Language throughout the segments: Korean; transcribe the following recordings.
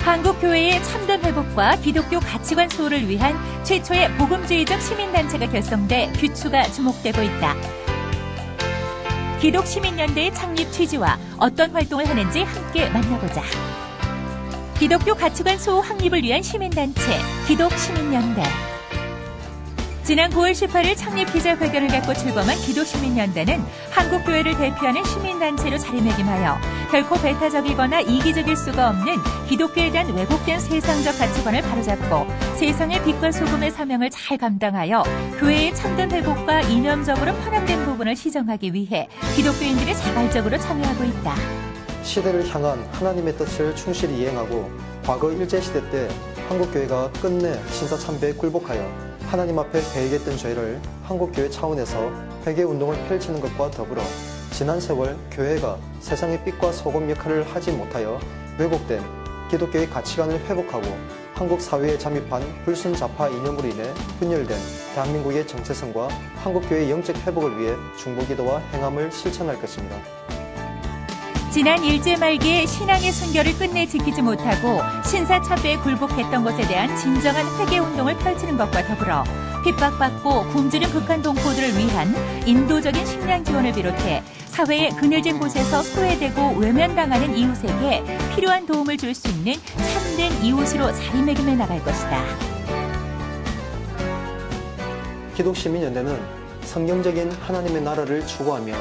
한국교회의 참된 회복과 기독교 가치관 수호를 위한 최초의 복음주의적 시민단체가 결성돼 규추가 주목되고 있다. 기독시민연대의 창립 취지와 어떤 활동을 하는지 함께 만나보자. 기독교 가치관 수호 확립을 위한 시민단체 기독시민연대. 지난 9월 18일 창립 기자회견을 갖고 출범한 기독시민연대는 한국교회를 대표하는 시민단체로 자리매김하여 결코 배타적이거나 이기적일 수가 없는 기독교에 대한 왜곡된 세상적 가치관을 바로잡고 세상의 빛과 소금의 사명을 잘 감당하여 교회의 참된 회복과 이념적으로 편향된 부분을 시정하기 위해 기독교인들이 자발적으로 참여하고 있다. 시대를 향한 하나님의 뜻을 충실히 이행하고 과거 일제시대 때 한국교회가 끝내 신사참배에 굴복하여 하나님 앞에 배에겠던 저희를 한국교회 차원에서 회개운동을 펼치는 것과 더불어 지난 세월 교회가 세상의 빛과 소금 역할을 하지 못하여 왜곡된 기독교의 가치관을 회복하고 한국 사회에 잠입한 불순자파 이념으로 인해 분열된 대한민국의 정체성과 한국교회의 영적 회복을 위해 중보기도와 행함을 실천할 것입니다. 지난 일제 말기에 신앙의 순결을 끝내 지키지 못하고 신사참배에 굴복했던 것에 대한 진정한 회개운동을 펼치는 것과 더불어 핍박받고 굶주린 극한 동포들을 위한 인도적인 식량 지원을 비롯해 사회의 그늘진 곳에서 소외되고 외면당하는 이웃에게 필요한 도움을 줄 수 있는 참된 이웃으로 자리매김해 나갈 것이다. 기독시민연대는 성경적인 하나님의 나라를 추구하며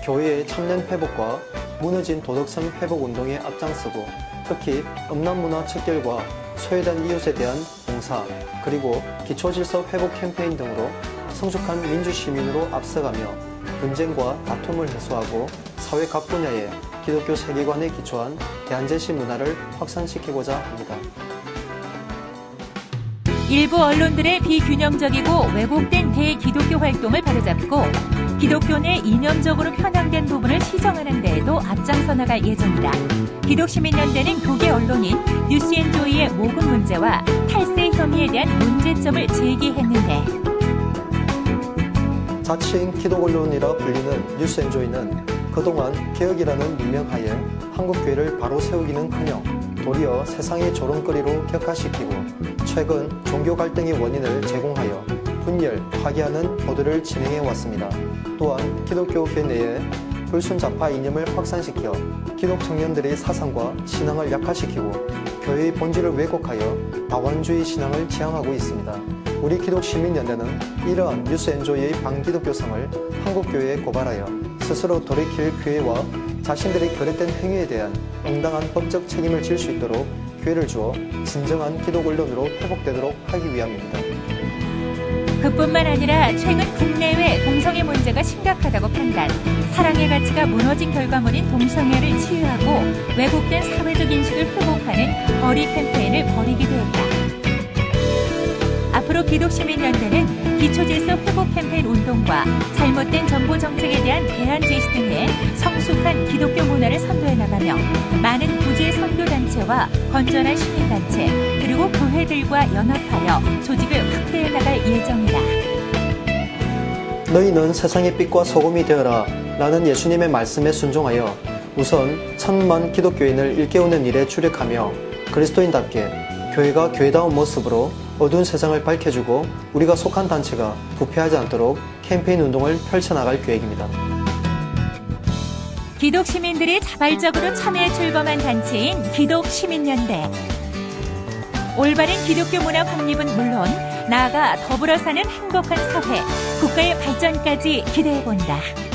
교회의 참된 회복과 무너진 도덕성 회복 운동에 앞장서고 특히 음란문화 척결과 소외된 이웃에 대한 봉사 그리고 기초질서 회복 캠페인 등으로 성숙한 민주시민으로 앞서가며 분쟁과 다툼을 해소하고 사회 각 분야에 기독교 세계관에 기초한 대안제시 문화를 확산시키고자 합니다. 일부 언론들의 비균형적이고 왜곡된 대기독교 활동을 바로잡고 기독교 내 이념적으로 편향된 부분을 시정하는 데에도 앞장서 나갈 예정이다. 기독시민연대는 교계 언론인 뉴스앤조이의 모금 문제와 탈세 혐의에 대한 문제점을 제기했는데 자칭 기독 언론이라 불리는 뉴스앤조이는 그동안 개혁이라는 문명하에 한국교회를 바로 세우기는커녕 도리어 세상의 조롱거리로 격화시키고 최근 종교 갈등의 원인을 제공하여 분열, 파괴하는 보도를 진행해 왔습니다. 또한 기독교계 내에 불순자파 이념을 확산시켜 기독 청년들의 사상과 신앙을 약화시키고 교회의 본질을 왜곡하여 다원주의 신앙을 지향하고 있습니다. 우리 기독시민연대는 이러한 뉴스앤조이의 반기독교성을 한국교회에 고발하여 스스로 돌이킬 기회와 자신들의 거랫된 행위에 대한 응당한 법적 책임을 질 수 있도록 기회를 주어 진정한 기독 언론으로 회복되도록 하기 위함입니다. 그뿐만 아니라 최근 국내외 동성애 문제가 심각하다고 판단, 사랑의 가치가 무너진 결과물인 동성애를 치유하고 왜곡된 사회적 인식을 회복하는 거리 캠페인을 벌이기도 했다. 앞으로 기독시민연대는 기초질서 회복 캠페인 운동과 잘못된 정보 정책에 대한 대안 제시 등의 성숙한 기독교 문화를 선도해 나가며 많은 구제 선교단체와 건전한 시민단체 그리고 교회들과 연합하여 조직을 확대해 나갈 예정이다. 너희는 세상의 빛과 소금이 되어라 라는 예수님의 말씀에 순종하여 우선 1000만 기독교인을 일깨우는 일에 주력하며 그리스도인답게 교회가 교회다운 모습으로 어두운 세상을 밝혀주고 우리가 속한 단체가 부패하지 않도록 캠페인 운동을 펼쳐나갈 계획입니다. 기독시민들이 자발적으로 참여해 출범한 단체인 기독시민연대. 올바른 기독교 문화 확립은 물론 나아가 더불어 사는 행복한 사회, 국가의 발전까지 기대해본다.